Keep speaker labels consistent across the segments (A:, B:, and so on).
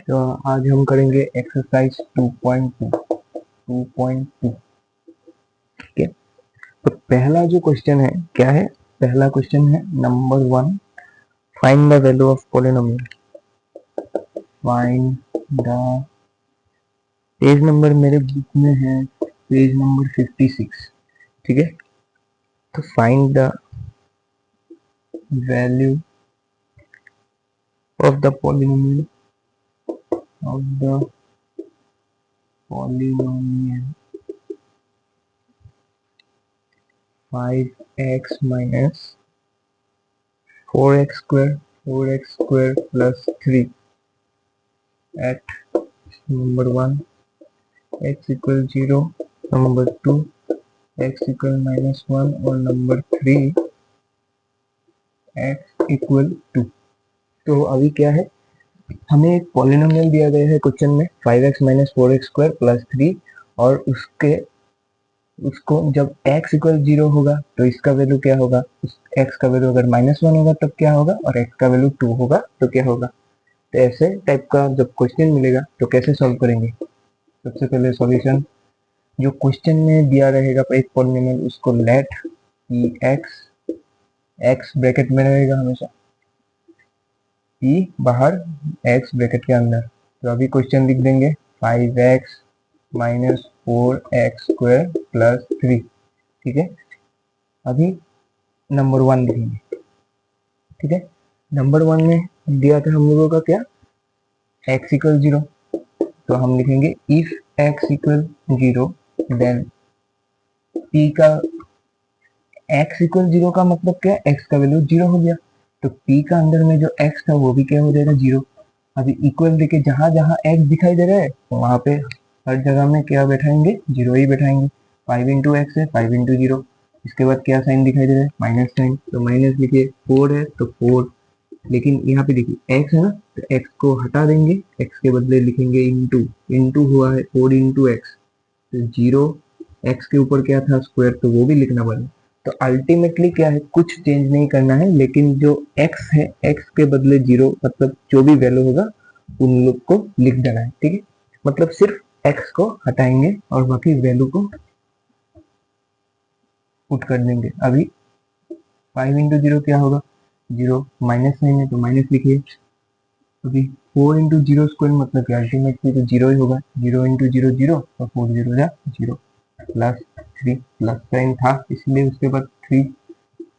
A: तो आज हम करेंगे एक्सरसाइज 2.2 ठीक है। तो पहला जो क्वेश्चन है क्या है, पहला क्वेश्चन है number 1, find the value of polynomial. Find the, page number मेरे बुक में है पेज नंबर 56, ठीक है। तो find the value of the polynomial 5x minus 4x square plus 3 at number 1 x equal 0, number 2 x equal -1 और number 3 x equal 2। तो अभी क्या है, हमें एक पॉलिनोमियल दिया गया है क्वेश्चन में 5x minus 4x square plus 3 और उसको जब x इक्वल 0 होगा तो इसका वैल्यू क्या होगा, x का वैल्यू अगर -1 होगा तब क्या होगा और x का वैल्यू 2 होगा तो क्या होगा। तो ऐसे टाइप का जब क्वेश्चन मिलेगा तो कैसे सॉल्व करेंगे। सबसे पहले सॉल्यूशन, जो क्वेश्चन में दिया रहेगा एक पॉलिनोमियल उसको लेट कि x ब्रैकेट में रहेगा हमेशा, e बाहर x ब्रैकेट के अंदर। तो अभी क्वेश्चन लिख देंगे 5x minus 4x square plus 3, ठीक है। अभी नंबर 1 लिखेंगे, ठीक है। नंबर 1 में दिया था हम लोगों का क्या, x इक्वल 0, तो हम लिखेंगे if x equal 0 then p का, x इक्वल 0 का मतलब क्या, x का वैल्यू 0 हो गया तो p का अंदर में जो x था वो भी क्या हो जाएगा 0। अभी इक्वल देके जहां जहां x दिखाई दे रहा है वहां पे हर जगह में क्या बैठाएंगे, 0 ही बैठाएंगे। 5 इंटू एक्स है 5 इंटू 0, इसके बाद क्या साइन दिखाई दे रहा है, माइनस साइन, तो माइनस लिखिए। 4 है तो 4, लेकिन यहाँ पे देखिए x है ना, तो x को हटा देंगे, x के बदले लिखेंगे इंटू, इंटू हुआ है 4 इंटू एक्स, तो 0, x के ऊपर क्या था स्क्वायर, तो वो भी लिखना पड़ेगा। तो अल्टीमेटली क्या है, कुछ चेंज नहीं करना है, लेकिन जो x है x के बदले 0 मतलब जो भी वैल्यू होगा उन लोग को लिख देना है, ठीक है। मतलब सिर्फ x को हटाएंगे और बाकी वैल्यू को पुट कर देंगे। अभी 5 इंटू 0 क्या होगा, 0, माइनस साइन है तो माइनस लिखिए। अभी 4 इंटू 0 स्क्वायर मतलब कि अल्टीमेटली तो 0 ही होगा, 0 इंटू 0 0 और 4 0 जा 0, प्लस 3, प्लस साइन था इसलिए उसके बाद 3,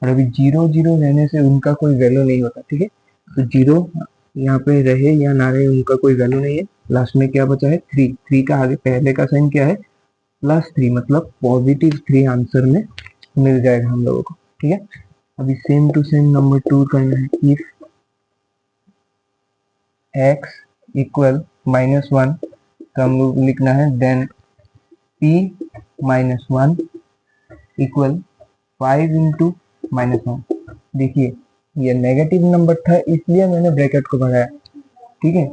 A: और अभी 0 0 रहने से उनका कोई वैल्यू नहीं होता, ठीक है। तो 0 यहाँ पे रहे या ना रहे उनका कोई वैल्यू नहीं है। लास्ट में क्या बचा है 3, 3 का आगे पहले का साइन क्या है, +3, मतलब +3 आंसर में मिल जाएगा हम लोगों को, ठीक है। अभी सेम टू सेम नंबर 2 करना है। इफ x इक्वल -1 तो हम लोग लिखना है देन p -1 इक्वल 5 इंटू -1। देखिए ये नेगेटिव नंबर था इसलिए मैंने ब्रैकेट को बढ़ाया, ठीक है।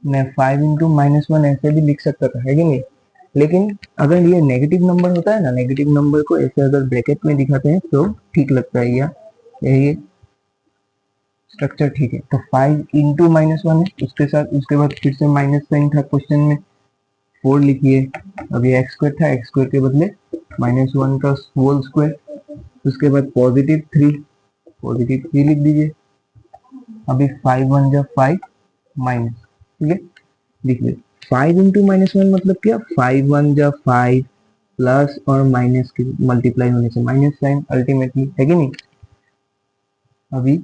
A: मैं 5 इंटू -1 ऐसे भी लिख सकता था, है कि नहीं, लेकिन अगर ये नेगेटिव नंबर होता है ना, नेगेटिव नंबर को ऐसे अगर ब्रैकेट में दिखाते हैं तो ठीक लगता है, या ये स्ट्रक्चर ठीक है। तो 5 इंटू -1 है, उसके साथ उसके बाद फिर से माइनस साइन था क्वेश्चन में, 4 लिखिए। अभी एक्स स्क्वायर था, एक्स स्क्वायर के बदले -1 का होल स्क्वायर, उसके बाद +3 लिख दीजिए। अभी 5 1 जा 5 माइनस, ठीक है। देखिए 5 इंटू -1 मतलब क्या, 5 1 जा 5 प्लस और माइनस के मल्टीप्लाई होने से माइनस साइन अल्टीमेटली, है कि नहीं। अभी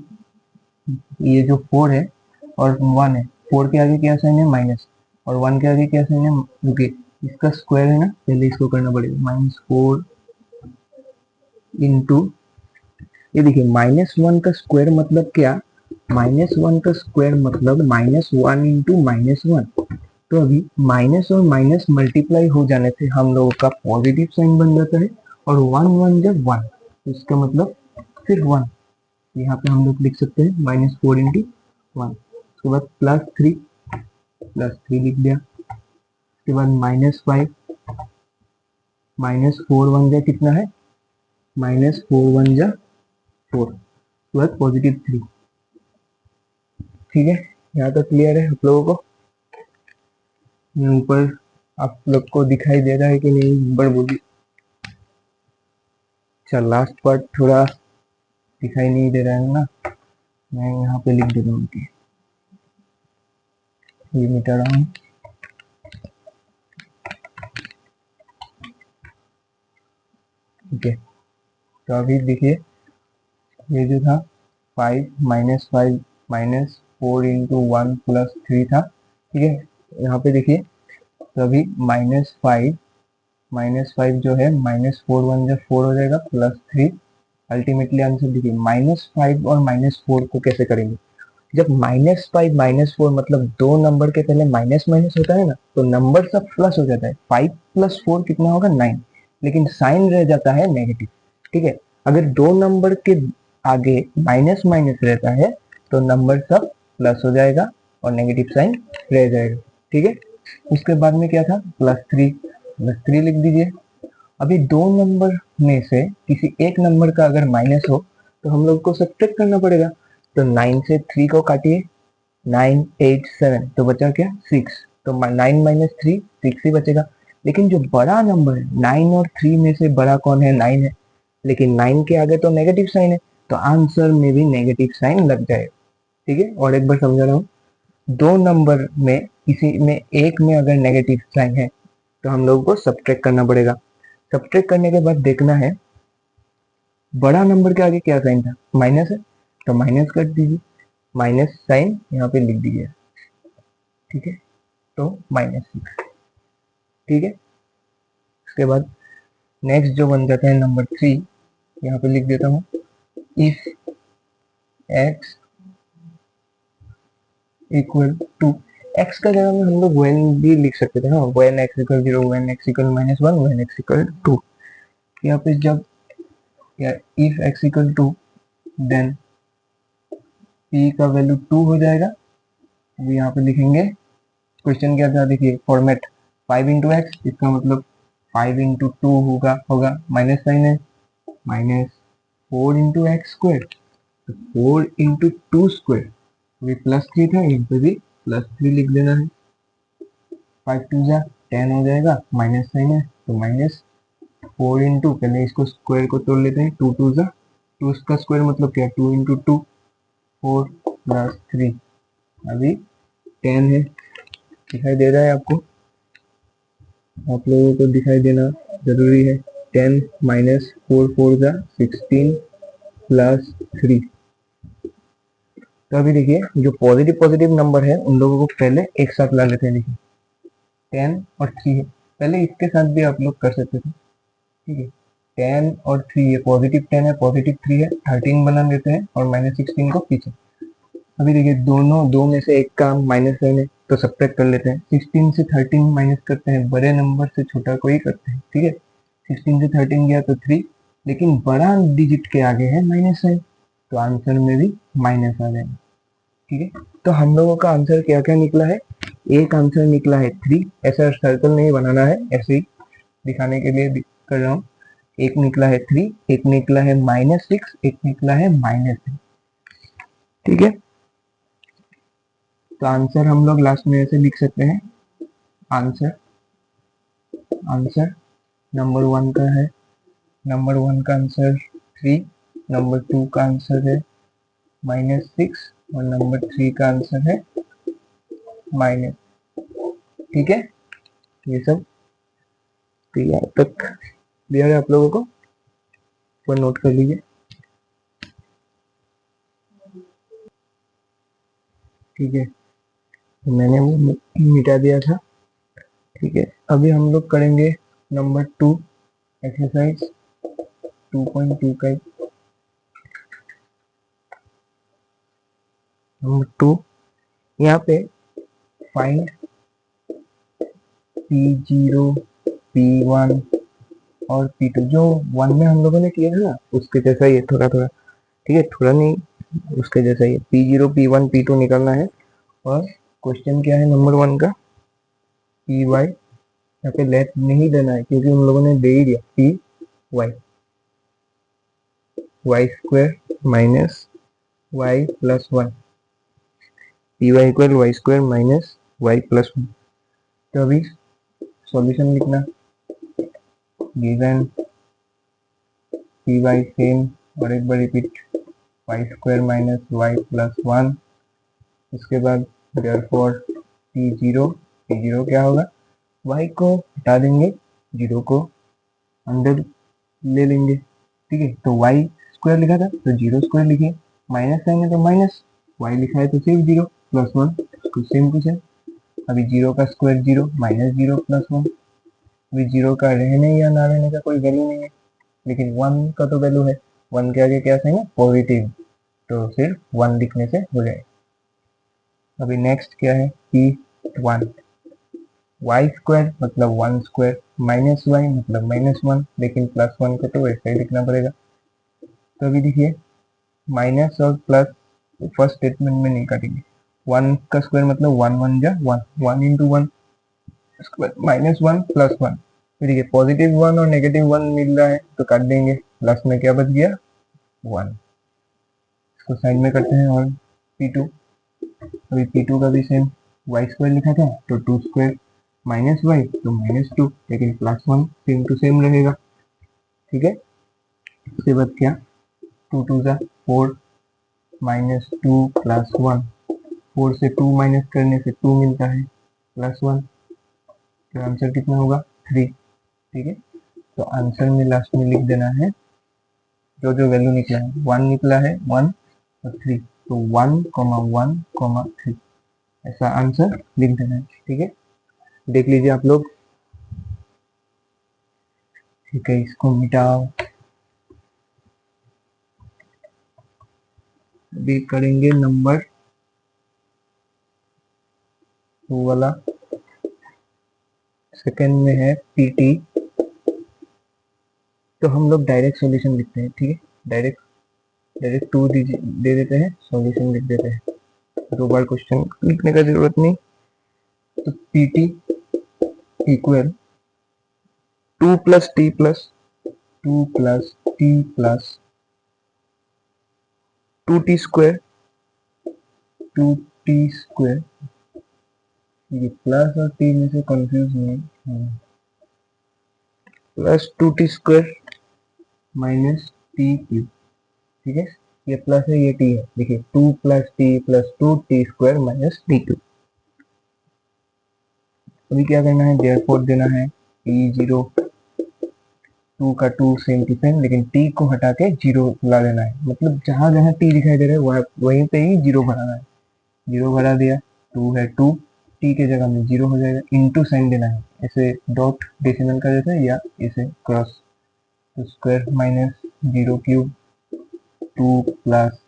A: ये जो 4 है और 1 है, 4 के आगे क्या साइन है माइनस, और 1 के आगे क्या साइन है, रुकिए इसका स्क्वायर है ना, पहले इसको करना पड़ेगा। -4 इंटू, ये देखिए -1 का स्क्वायर मतलब क्या, -1 का स्क्वायर मतलब -1 इंटू -1। तो अभी माइनस और माइनस मल्टीप्लाई हो जाने से हम लोगों का पॉजिटिव साइन बन जाता है, और 1 1 जब 1 तो इसका मतलब फिर 1, यहाँ पे हम लोग लिख सकते हैं -4 इंटू 1। उसके बाद +3 लिख दिया। उसके बाद -5, -4 1 जा कितना है, -4 1 जा 4, उसके बाद +3, ठीक है। यहाँ तक क्लियर है आप लोगों को? ऊपर आप लोग को दिखाई दे रहा है कि नहीं? बड़ बोली। अच्छा, लास्ट पार्ट थोड़ा दिखाई नहीं दे रहा है ना, मैं यहाँ पे लिख देता हूँ कि ये मिटा रहा हूँ। ठीक है, तो अभी देखिए ये जो था 5 - 5 - 4 × 1 + 3 था। ठीक है, यहाँ पे देखिए तो अभी -5 जो है -4 1 जब 4 हो जाएगा +3। अल्टीमेटली आंसर देखिए -5 और -4 को कैसे करेंगे? जब -5 - 4 मतलब दो नंबर के पहले माइनस माइनस होता है ना, तो नंबर सब प्लस हो जाता है। 5 + 4 कितना होगा? 9, लेकिन साइन रह जाता है नेगेटिव। ठीक है, अगर दो नंबर के आगे माइनस माइनस रहता है तो नंबर सब प्लस हो जाएगा और नेगेटिव साइन रह जाएगा। ठीक है, उसके बाद में क्या था? +3 लिख दीजिए। अभी दो नंबर में से किसी एक नंबर का अगर माइनस हो तो हम लोग को सब्ट्रैक्ट करना पड़ेगा। तो 9 से 3 को काटिए, 9 8 7, तो बचा क्या? 6। तो 9 - 3 6 ही बचेगा। लेकिन जो बड़ा नंबर है 9 और 3 में से बड़ा कौन है? 9 है, लेकिन 9 के आगे तो नेगेटिव साइन है, तो आंसर में भी नेगेटिव साइन लग जाएगा। ठीक है, और एक बार समझा रहा हूँ, दो नंबर में किसी में एक में अगर नेगेटिव साइन है तो हम लोगों को सब्ट्रैक्ट करना पड़ेगा। सब्ट्रैक्ट करने के बाद देखना है बड़ा नंबर के आगे क्या साइन था? माइनस है, तो माइनस कर दीजिए, माइनस साइन यहाँ पे लिख दीजिए। ठीक है, तो -6। ठीक है, उसके बाद नेक्स्ट जो बन जाता है नंबर 3, यहाँ पे लिख देता हूँ इफ x = x का जगह में हम लोग when भी लिख सकते थे। हाँ, when x = 0, when x = -1, when x = 2। यहाँ पे जब इफ x = 2 देन p का वैल्यू 2 हो जाएगा। अभी यहाँ पे लिखेंगे, क्वेश्चन क्या था देखिए, फॉर्मेट 5 × x, इसका मतलब 5 × 2 होगा माइनस साइन है, -4 × x², तो 4 × 2²। अभी +3 था, यहाँ पे भी +3 लिख देना है। 5 2 जा 10 हो जाएगा, माइनस साइन है तो -4 × पहले इसको स्क्वायर को तोड़ लेते हैं, 2 2 जा 2 का स्क्वायर मतलब क्या? 2 × 2 4 + 3, अभी 10 है। दिखाई दे रहा है आपको? आप लोगों को दिखाई देना जरूरी है। 10 - 4 4 जा 16 + 3। तो अभी देखिए जो पॉजिटिव नंबर है उन लोगों को पहले एक साथ ला लेते हैं। देखिए 10 और 3 है, पहले इसके साथ भी आप लोग कर सकते थे। ठीक है, 10 और 3 है, +10 है, +3 है, 13 बना देते हैं और -16 को पीछे। अभी देखिए दोनों दो में से एक का माइनस साइन है तो सब्ट्रैक्ट कर लेते हैं। 16 से 13 माइनस करते हैं, बड़े नंबर से छोटा को ही करते हैं। ठीक है, 16 से 13 गया तो 3, लेकिन बड़ा डिजिट के आगे है माइनस साइन, तो आंसर में भी माइनस आ जाएगा। ठीक है, तो हम लोगों का आंसर क्या क्या निकला है? एक आंसर निकला है 3, ऐसा सर्कल नहीं बनाना है, ऐसे ही दिखाने के लिए कर रहा हूँ। एक निकला है 3, एक निकला है -6, एक निकला है -3। ठीक है, तो आंसर हम लोग लास्ट में ऐसे लिख सकते हैं। आंसर नंबर 1 का है, नंबर 1 का आंसर 3, नंबर 2 का आंसर है -6 और नंबर 3 का आंसर है माइनस। ठीक है, ये सब यहाँ तक क्लियर है आप लोगों को? पर नोट कर लीजिए। ठीक है, मैंने वो मिटा दिया था। ठीक है, अभी हम लोग करेंगे नंबर 2, एक्सरसाइज 2.2 का। नंबर 2, यहाँ पे फाइंड P0 P1 और P2, जो 1 में हम लोगों ने किया था ना उसके जैसा ही है, थोड़ा थोड़ा। ठीक है, थोड़ा नहीं, उसके जैसा ही है। P0 P1 P2 निकालना है। और क्वेश्चन क्या है नंबर 1 का? Py, यहाँ पे लेट नहीं देना है क्योंकि उन लोगों ने दे ही दिया। Py y² - y + 1 p y equal y square minus y plus 1। तो अभी सॉल्यूशन लिखना, गिवन पी वाई सेम और एक बार repeat y square minus y plus 1। उसके बाद देयरफॉर टी जीरो क्या होगा, y को हटा देंगे, जीरो को अंदर ले लेंगे, ठीक है। तो y स्क्वायर लिखा था तो जीरो स्क्वायर लिखिए, माइनस आएंगे तो माइनस, y लिखा है तो सिर्फ zero plus 1, same to same. अभी जीरो का square zero, minus zero plus 1। अभी जीरो का रहने या ना रहने का कोई वैल्यू नहीं है, लेकिन 1 का तो वैल्यू है। 1 के आगे क्या चाहिए, पॉजिटिव, तो सिर्फ 1 लिखने से हो जाए। अभी नेक्स्ट क्या है, p1, वाई स्क्वायर मतलब 1 स्क्वायर माइनस वाई मतलब माइनस 1, लेकिन प्लस 1 को तो वैसे ही लिखना पड़ेगा। तो अभी देखिए माइनस और प्लस फर्स्ट स्टेटमेंट में नहीं काटेंगे। 1 का स्क्वायर मतलब 1 1 जा 1, 1 इंटू 1 स्क्वायर माइनस 1 प्लस 1। फिर ये पॉजिटिव 1 और नेगेटिव 1 मिल रहा है तो काट देंगे, प्लस में क्या बच गया 1, इसको साइड में करते हैं। और p2, अभी p2 का भी सेम, वाई स्क्वायर लिखा था तो 2 स्क्वायर माइनस वाई तो माइनस 2, लेकिन प्लस 1 सेम टू सेम रहेगा, ठीक है। उसके बाद क्या, 2 2 जा 4 माइनस 2 प्लस 1, 4 से 2 माइनस करने से 2 मिलता है प्लस 1, तो आंसर कितना होगा 3, ठीक है। तो आंसर में लास्ट में लिख देना है जो जो वैल्यू निकला है, 1 निकला है 1 और 3, तो 1,1,3 ऐसा आंसर लिख देना है, ठीक है। देख लीजिए आप लोग, ठीक है। इसको मिटाओ, अभी करेंगे नंबर 2 वाला। सेकंड में है पीटी, तो हम लोग डायरेक्ट सॉल्यूशन लिखते हैं, ठीक है। डायरेक्ट डायरेक्ट 2 दे देते हैं, सॉल्यूशन लिख देते हैं, 2 बार क्वेश्चन लिखने का जरूरत नहीं। तो PT equal 2 plus T plus 2 plus T plus 2t square 2t square, ये प्लस और टी में से कंफ्यूज नहीं, plus 2t square minus T cube, ठीक है। ये प्लस है ये टी है, देखिए 2 plus T plus 2t square minus T cube. अभी क्या करना है, देयरफॉर देना है टी जीरो, 2 का 2 सेम टू सेम, लेकिन t को हटा के जीरो ला देना है, मतलब जहां जहां t दिखाई दे रहा है वहीं पे ही जीरो भराना है। जीरो भरा दिया, 2 है 2, t के जगह में जीरो हो जाएगा, इनटू साइन देना है, ऐसे डॉट डेसिमल का जैसे या इसे क्रॉस, तो square minus zero cube 2 plus,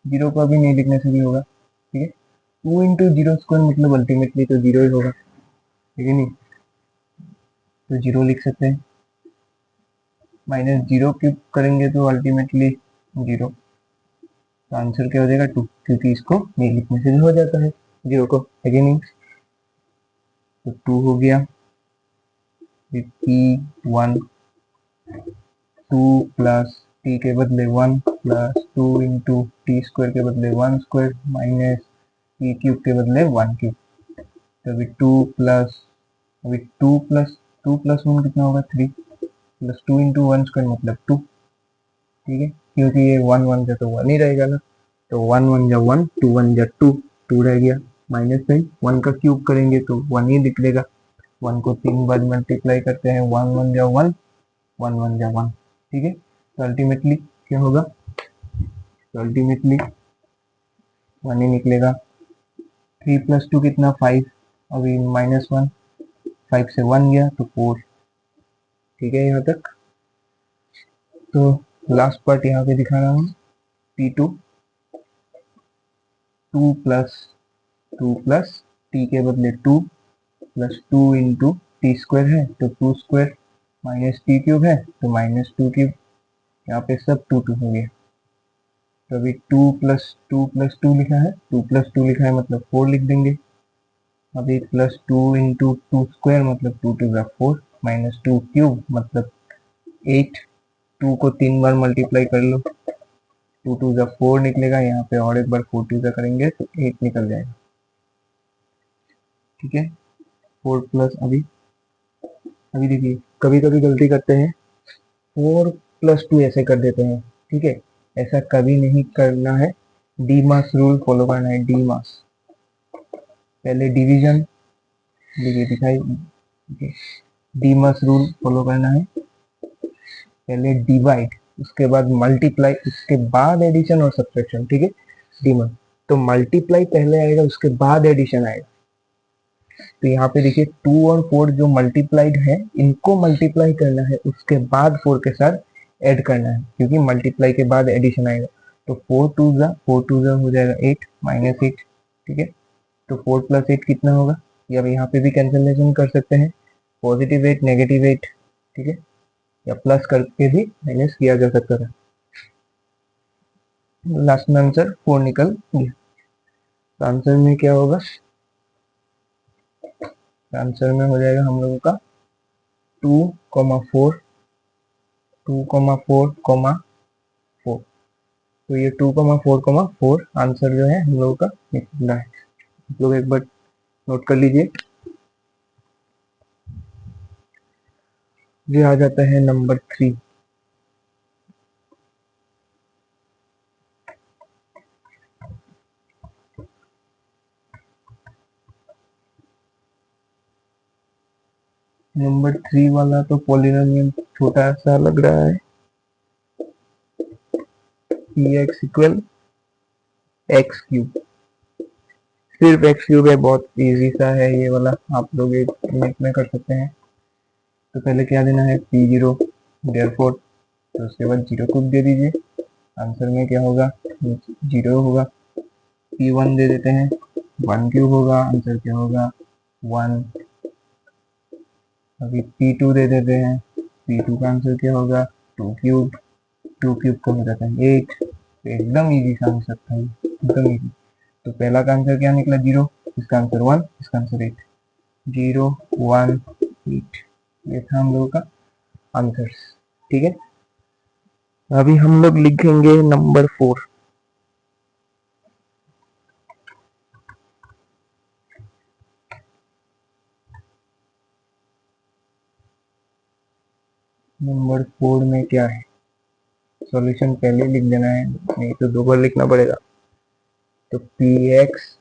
A: zero को अभी नहीं लिखने से भी होगा, ठीक है। 2 इंटू जीरो स्क्वायर मतलब अल्टीमेटली तो जीरो ही होगा, ठीक है नहीं, तो जीरो लिख सकते हैं। माइनस जीरो क्यूब करेंगे तो अल्टीमेटली जीरो, तो आंसर क्या हो जाएगा 2, क्योंकि इसको नहीं लिखने से भी हो जाता है जीरो को, है कि नहीं। तो 2 हो गया, p1 2 प्लस टी के बदले 1 प्लस 2 इंटू टी स्क्वायर के बदले 1 स्क्वायर माइनस टी क्यूब के बदले 1 क्यूब। तो अभी 2 प्लस, अभी 2 प्लस 1 कितना होगा 3, प्लस 2 इंटू 1 स्क्वायर मतलब 2, ठीक है, क्योंकि ये 1 1 जा तो 1 ही रहेगा ना, तो 1 1 जा 1, 2 1 जा 2, 2 रह गया, माइनस साइन 1 का क्यूब करेंगे तो 1 ही निकलेगा। 1 को 3 बार मल्टीप्लाई करते हैं, 1 1 जा 1, 1 1 जा 1, ठीक है। तो अल्टीमेटली क्या होगा, तो अल्टीमेटली 1 ही निकलेगा। 3 प्लस 2 कितना 5, अभी माइनस 1, 5 से 1 गया तो 4, ठीक है यहाँ तक। तो लास्ट पार्ट यहाँ पे दिखा रहा हूँ, P2 2 प्लस टी के बदले 2 प्लस 2 इंटू टी स्क्वायर है तो 2 स्क्वायर माइनस टी क्यूब है तो माइनस 2 क्यूब, यहाँ पे सब 2 2 हो गया। तो अभी 2 प्लस 2 लिखा है, 2 प्लस 2 लिखा है मतलब 4 लिख देंगे। अभी प्लस 2 इंटू 2 स्क्वायर मतलब 2 2 4 माइनस 2 क्यूब मतलब 8, 2 को 3 बार मल्टीप्लाई कर लो, 2 टू जा 4 निकलेगा, यहाँ पे और एक बार 4 टू जा करेंगे तो 8 निकल जाएगा। ठीक है, 4 प्लस अभी अभी देखिए कभी कभी गलती करते हैं, 4 प्लस 2 ऐसे कर देते हैं। ठीक है, ऐसा कभी नहीं करना है, डी मास रूल फॉलो करना है। डी मास, पहले डिवीजन देखिए दिखाई, डी मास रूल फॉलो करना है, पहले डिवाइड, उसके बाद मल्टीप्लाई, उसके बाद एडिशन और सब्ट्रैक्शन। ठीक है, डी मास तो मल्टीप्लाई पहले आएगा, उसके बाद एडिशन आएगा। तो यहाँ पे देखिए 2 और 4 जो मल्टीप्लाइड है, इनको मल्टीप्लाई करना है, उसके बाद 4 के साथ ऐड करना है, क्योंकि मल्टीप्लाई के बाद एडिशन आएगा। तो 4 टू जा हो जाएगा 8 माइनस 8। ठीक है, तो 4 प्लस 8 कितना होगा, या यहाँ पे भी कैंसिलेशन कर सकते हैं, पॉजिटिव 8 नेगेटिव 8। ठीक है, या प्लस करके भी माइनस किया जा सकता था। लास्ट में आंसर 4 निकल गया। तो आंसर में क्या होगा, आंसर में हो जाएगा हम लोगों का 2,4 2,4, 4। तो ये 2,4,4 आंसर जो है हम लोगों का निकला है। आप लोग एक बार नोट कर लीजिए। ये आ जाता है नंबर 3। नंबर 3 वाला तो पॉलिनोमियल छोटा सा लग रहा है, px इक्वल एक्स क्यूब, सिर्फ एक्स क्यूब है, बहुत इजी सा है ये वाला, आप लोग एक मिनट में कर सकते हैं। तो पहले क्या देना है, p0 देयरफॉर, तो उसके बाद 0 क्यूब दे दीजिए। आंसर में क्या होगा, 0 होगा। p1 दे देते हैं, 1 क्यूब होगा, आंसर क्या होगा 1। अभी p2 दे देते हैं, p2 का आंसर क्या होगा 2 क्यूब, 2 क्यूब का हो जाता है 8। एकदम इजी सा आंसर था ये, एकदम इजी। तो पहला का आंसर क्या निकला 0, इसका आंसर 1, इसका आंसर 8। 0 1 8, ये था हम लोगों का आंसर। ठीक है, अभी हम लोग लिखेंगे नंबर 4। नंबर 4 में क्या है, सॉल्यूशन पहले लिख देना है, नहीं तो दो बार लिखना पड़ेगा। तो p x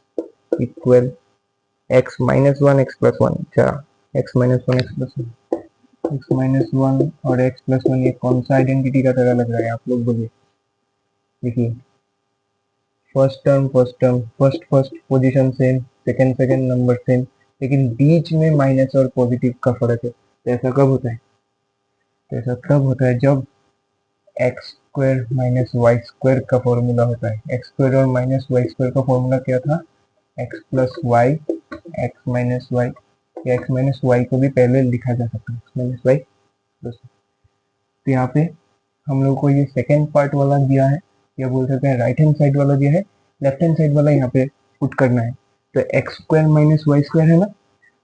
A: equal x minus one x plus one, अच्छा x minus one x plus one, x minus one और एक्स प्लस वन, ये कौन सा आइडेंटिटी का तरह लग रहा है, आप लोग बोलिए। देखिए first term first position same, second second number same, लेकिन बीच में माइनस और पॉजिटिव का फर्क है। तो ऐसा कब होता है, तो ऐसा तब होता है जब x square minus y square का फॉर्मूला होता है। एक्स स्क्वायर और माइनस वाई स्क्वायर का फॉर्मूला क्या था, x plus y x minus y, या एक्स माइनस वाई को भी पहले लिखा जा सकता है, एक्स माइनस वाई प्लस। तो यहाँ पे हम लोग को ये सेकेंड पार्ट वाला दिया है, या बोल सकते हैं राइट हैंड साइड वाला दिया है, लेफ्ट हैंड साइड वाला यहाँ पे पुट करना है। तो x square minus y square है ना,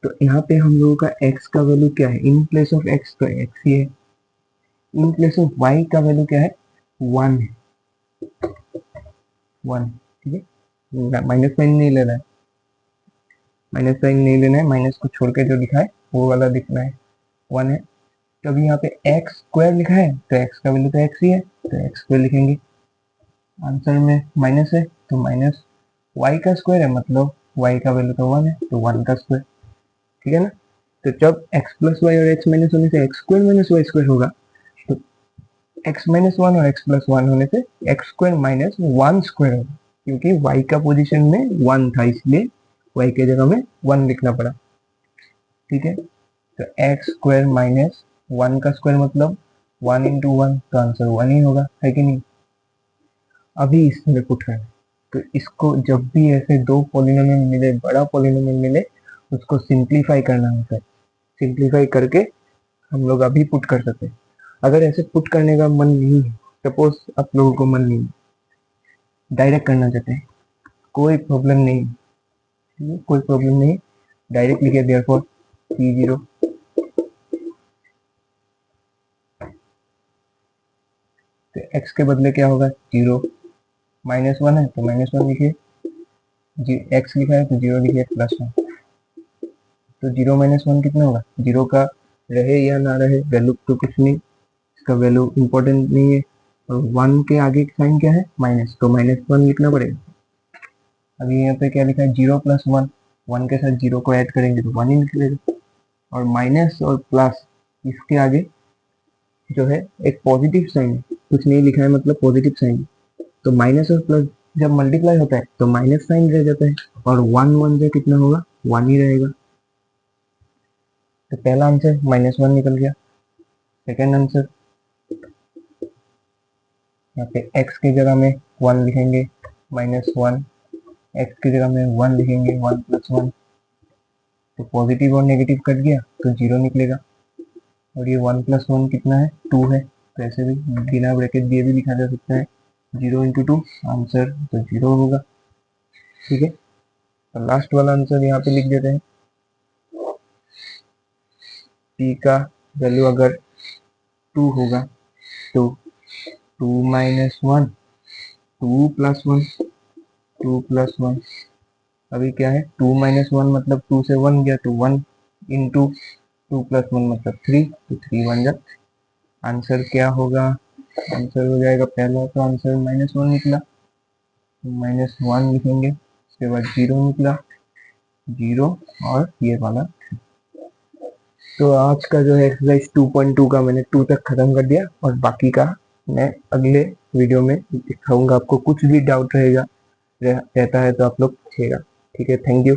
A: तो यहाँ पे हम लोगों का एक्स का वैल्यू क्या है, इन प्लेस ऑफ एक्स तो एक्स ही है, इन प्लेस ऑफ वाई का वैल्यू क्या है 1 है, 1। ठीक है, माइनस साइन नहीं लेना है, माइनस साइन नहीं लेना है, माइनस को छोड़ के जो लिखा है वो वाला लिखना है, 1 है। तो अभी यहाँ पे एक्स स्क्वायर लिखा है, तो एक्स का वैल्यू तो एक्स ही है, तो एक्स स्क्वायर लिखेंगे। आंसर में माइनस है तो माइनस वाई का स्क्वायर है, मतलब वाई का वैल्यू तो 1 है, तो 1 का स्क्वायर। ठीक है ना, तो जब एक्स प्लस वाई और एक्स माइनस होने से x square minus y square होगा, तो एक्स माइनस वन और एक्स प्लस वन होने से x square minus one square होगा, क्योंकि वाई का पोजीशन में 1 था, इसलिए वाई के जगह में 1 लिखना पड़ा। ठीक है, तो एक्स स्क्वायर माइनस 1 का स्क्वायर मतलब 1 इंटू 1, तो आंसर 1 ही होगा, है कि नहीं। अभी इसमें पुट करना है, तो इसको जब भी ऐसे दो पॉलिनोमियल मिले, बड़ा पॉलिनोमियल मिले, उसको सिंप्लीफाई करना होता है। सिंप्लीफाई करके हम लोग अभी पुट कर सकते हैं। अगर ऐसे पुट करने का मन नहीं है, सपोज आप लोगों को मन नहीं, डायरेक्ट करना चाहते हैं, कोई प्रॉब्लम नहीं, कोई प्रॉब्लम नहीं, डायरेक्ट लिखे देयरफॉर p0, तो x के बदले क्या होगा 0, -1 है तो -1 लिखिए, x लिखा है तो 0 लिखिए, +1। तो 0 - 1 कितना होगा, 0 का रहे या ना रहे वैल्यू तो कुछ नहीं, इसका वैल्यू इंपॉर्टेंट नहीं है। और 1 के आगे साइन क्या है, माइनस, तो -1 लिखना पड़ेगा। अभी यहाँ पे क्या लिखा है, 0 + 1, 1 के साथ 0 को ऐड करेंगे तो 1 ही निकलेगा। और माइनस और प्लस इसके आगे जो है एक पॉजिटिव साइन है, कुछ नहीं लिखा है मतलब पॉजिटिव साइन। तो माइनस और प्लस जब मल्टीप्लाई होता है तो माइनस साइन रह जाता है, और 1 1 से कितना होगा, 1 ही रहेगा। तो पहला आंसर -1 निकल गया। सेकेंड आंसर, यहाँ पे x की जगह में 1 लिखेंगे, -1, x की जगह में 1 लिखेंगे, 1 + 1। तो पॉजिटिव और नेगेटिव कट गया तो 0 निकलेगा। और ये 1 + 1 कितना है, 2 है, तो ऐसे भी बिना ब्रैकेट दिए भी लिखा जा सकता है, 0 × 2 आंसर तो 0 होगा। ठीक है, तो लास्ट वाला आंसर यहाँ पे लिख देते हैं। p का वैल्यू अगर 2 होगा तो 2 - 1, 2 + 1, 2 + 1। अभी क्या है, 2 - 1 मतलब 2 से 1 गया तो 1 × 2 + 1 मतलब 3, तो 3 बन जाए। आंसर क्या होगा, आंसर हो जाएगा, पहला तो आंसर -1 निकला, -1 लिखेंगे, उसके बाद 0 निकला, 0 और ये वाला। तो आज का जो है एक्सरसाइज 2.2 का मैंने 2 तक खत्म कर दिया, और बाकी का मैं अगले वीडियो में दिखाऊंगा आपको। कुछ भी डाउट रहेगा रहता है तो आप लोग पूछिएगा। ठीक है, थैंक यू।